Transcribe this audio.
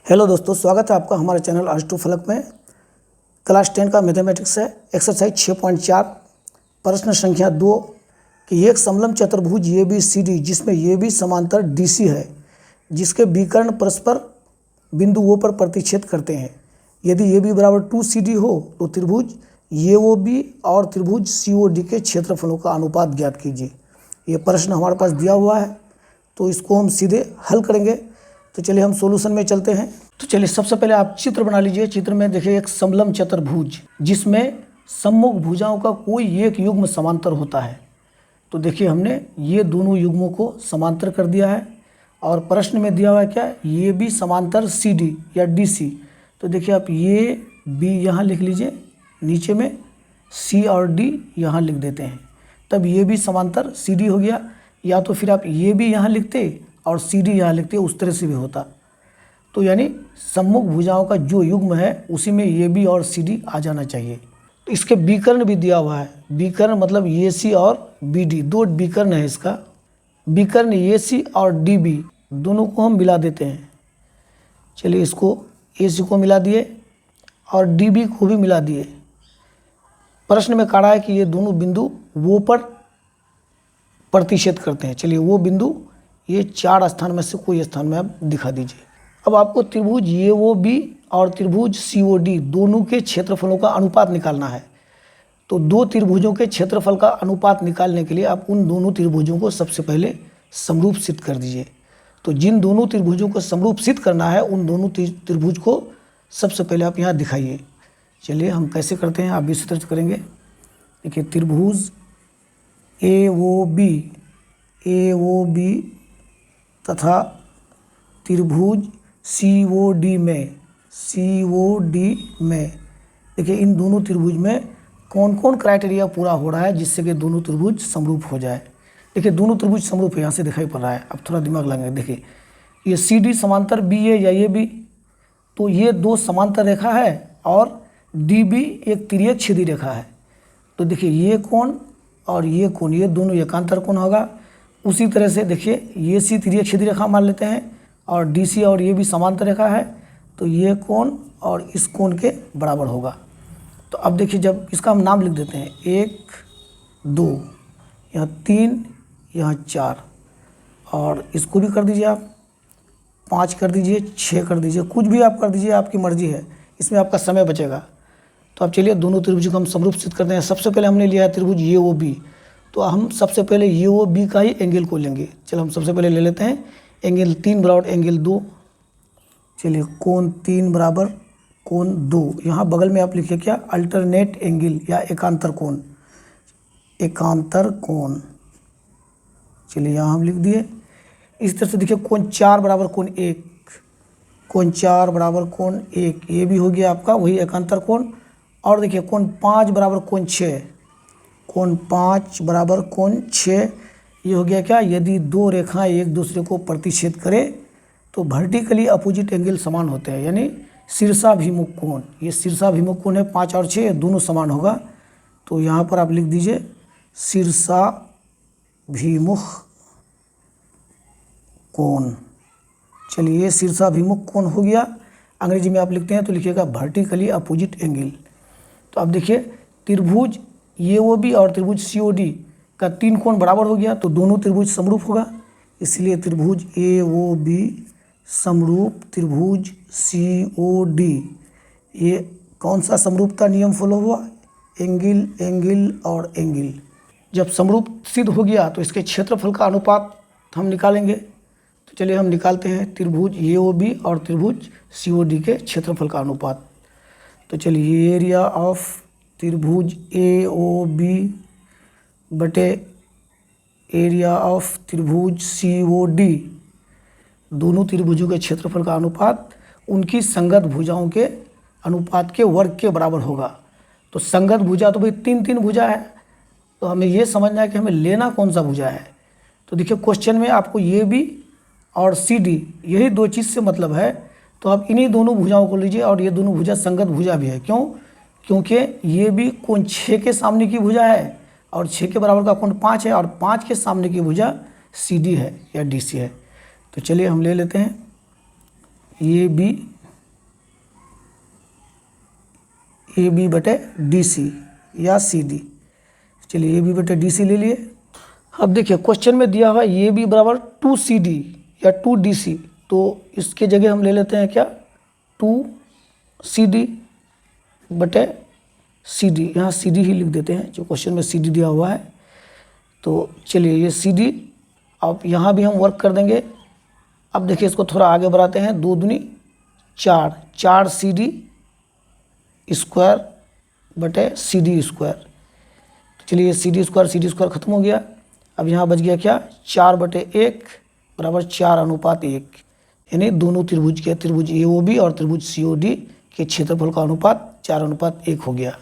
Hello दोस्तों, स्वागत है आपका हमारे चैनल आज टू फलक में। क्लास 10 का मैथमेटिक्स है, एक्सरसाइज 6.4 प्रश्न संख्या 2 कि एक समलंब चतुर्भुज ए बी सी डी जिसमें ए बी समांतर डी सी है, जिसके विकर्ण परस्पर बिंदु ओ पर प्रतिच्छेद करते हैं। यदि ए बी बराबर 2CD हो तो त्रिभुज ए ओ बी और त्रिभुज सी ओ डी के क्षेत्रफलों का अनुपात ज्ञात कीजिए। ये प्रश्न हमारे पास दिया हुआ है, तो इसको हम सीधे हल करेंगे। तो चलिए हम सॉल्यूशन में चलते हैं। तो चलिए सबसे पहले आप चित्र बना लीजिए। चित्र में देखिए एक समलंब चतुर्भुज जिसमें सम्मुख भुजाओं का कोई एक युग्म समांतर होता है। तो देखिए हमने ये दोनों युग्मों को समांतर कर दिया है और प्रश्न में दिया हुआ है क्या, ये भी समांतर सी डी या डी सी। तो देखिए आप ये बी यहाँ लिख लीजिए, नीचे में सी और डी यहाँ लिख देते हैं, तब ये भी समांतर सी डी हो गया। या तो फिर आप ये भी यहाँ लिखते और सी डी यहाँ लिखते, उस तरह से भी होता। तो यानी सम्मुख भुजाओं का जो युग्म है उसी में ए बी और सी डी आ जाना चाहिए। तो इसके विकर्ण भी दिया हुआ है। विकर्ण मतलब ए सी और बी डी, दो विकर्ण है इसका। विकर्ण ए सी और डी बी दोनों को हम मिला देते हैं। चलिए इसको ए सी को मिला दिए और डी बी को भी मिला दिए। प्रश्न में कहा है कि ये दोनों बिंदु वो पर प्रतिच्छेद करते हैं। चलिए वो बिंदु ये 4 स्थान में से कोई स्थान में आप दिखा दीजिए। अब आपको त्रिभुज ए ओ बी और त्रिभुज सी ओ डी दोनों के क्षेत्रफलों का अनुपात निकालना है। तो दो त्रिभुजों के क्षेत्रफल का अनुपात निकालने के लिए आप उन दोनों त्रिभुजों को सबसे पहले समरूप सिद्ध कर दीजिए। तो जिन दोनों त्रिभुजों को समरूप सिद्ध करना है उन दोनों त्रिभुज को सबसे पहले आप यहाँ दिखाइए। चलिए हम कैसे करते हैं, आप भी चित्रित करेंगे। देखिए त्रिभुज ए ओ बी तथा त्रिभुज सी ओ डी में देखिए इन दोनों त्रिभुज में कौन कौन क्राइटेरिया पूरा हो रहा है जिससे कि दोनों त्रिभुज समरूप हो जाए। देखिए दोनों त्रिभुज समरूप है, यहाँ से दिखाई पड़ रहा है। अब थोड़ा दिमाग लगाएंगे। देखिए ये सी डी समांतर बी है या ये बी, तो ये दो समांतर रेखा है और डी बी एक तिर्यक छेदी रेखा है। तो देखिए ये कोण और ये कोण, ये दोनों एकांतर कोण होगा। उसी तरह से देखिए ये सी तिर्यक छेदी रेखा मान लेते हैं और डी सी और ये भी समांतर रेखा है, तो ये कोण और इस कोण के बराबर होगा। तो अब देखिए जब इसका हम नाम लिख देते हैं 1 2, यहाँ 3, यहाँ 4 और इसको भी कर दीजिए आप 5 कर दीजिए, 6 कर दीजिए, कुछ भी आप कर दीजिए, आपकी मर्जी है, इसमें आपका समय बचेगा। तो अब चलिए दोनों त्रिभुज को हम समरूप सिद्ध करते हैं। सबसे पहले हमने लिया है त्रिभुज ए ओ बी, तो हम सबसे पहले ए ओ बी का ही एंगल को लेंगे। चलो हम सबसे पहले ले लेते हैं एंगल 3 बराबर एंगल 2। चलिए कोण 3 बराबर कोण 2। यहाँ बगल में आप लिखिए क्या, अल्टरनेट एंगल या एकांतर कोण, एकांतर कोण। चलिए यहाँ हम लिख दिए। इस तरह से देखिए कोण 4 बराबर कोण 1, कोण 4 बराबर कोण 1, ये भी हो गया आपका वही एकांतर कोण। और देखिए कोण 5 बराबर कोण 6, कोण 5 बराबर कोण 6, ये हो गया क्या, यदि दो रेखाएं एक दूसरे को प्रतिच्छेद करें तो वर्टिकली अपोजिट एंगल समान होते हैं, यानी शीर्षाभिमुख कोण। ये शीर्षाभिमुख कोण है 5 और 6 दोनों समान होगा। तो यहाँ पर आप लिख दीजिए शीर्षाभिमुख कोण। चलिए ये शीर्षाभिमुख कोण हो गया। अंग्रेजी में आप लिखते हैं तो लिखिएगा वर्टिकली अपोजिट एंगल। तो अब देखिए त्रिभुज ए ओ बी और त्रिभुज सी ओ डी का 3 कोण बराबर हो गया, तो दोनों त्रिभुज समरूप होगा। इसलिए त्रिभुज ए ओ बी समरूप त्रिभुज सी ओ डी। ये कौन सा समरूपता नियम फॉलो हुआ, एंगल एंगल और एंगल। जब समरूप सिद्ध हो गया तो इसके क्षेत्रफल का अनुपात हम निकालेंगे। तो चलिए हम निकालते हैं त्रिभुज ए ओ बी और त्रिभुज सी ओ डी के क्षेत्रफल का अनुपात। तो चलिए एरिया ऑफ त्रिभुज ए ओ बी बटे एरिया ऑफ त्रिभुज सी ओ डी, दोनों त्रिभुजों के क्षेत्रफल का अनुपात उनकी संगत भुजाओं के अनुपात के वर्ग के बराबर होगा। तो संगत भुजा तो भाई 3 भुजा है, तो हमें ये समझना है कि हमें लेना कौन सा भुजा है। तो देखिए क्वेश्चन में आपको ये बी और सी डी यही दो चीज़ से मतलब है, तो आप इन्हीं दोनों भुजाओं को लीजिए। और ये दोनों भुजा संगत भुजा भी है। क्यों? क्योंकि ये भी कोण 6 के सामने की भुजा है और 6 के बराबर का कोण 5 है और 5 के सामने की भुजा सी डी है या डी सी है। तो चलिए हम ले लेते हैं ए बी बटे डी सी या सी डी। चलिए ए बी बटे डी सी ले लिए। अब देखिए क्वेश्चन में दिया हुआ है ए बी बराबर 2CD या 2DC, तो इसके जगह हम ले लेते हैं क्या 2CD बटे CD, यहाँ CD ही लिख देते हैं जो क्वेश्चन में CD दिया हुआ है। तो चलिए ये CD, अब यहाँ भी हम वर्क कर देंगे। अब देखिए इसको थोड़ा आगे बढ़ाते हैं, 2 दूनी 4, 4CD स्क्वायर बटे CD स्क्वायर। चलिए CD स्क्वायर खत्म हो गया। अब यहाँ बच गया क्या 4/1 बराबर 4:1, यानी दोनों त्रिभुज के त्रिभुज AOB और त्रिभुज COD के क्षेत्रफल का अनुपात 4:1 हो गया।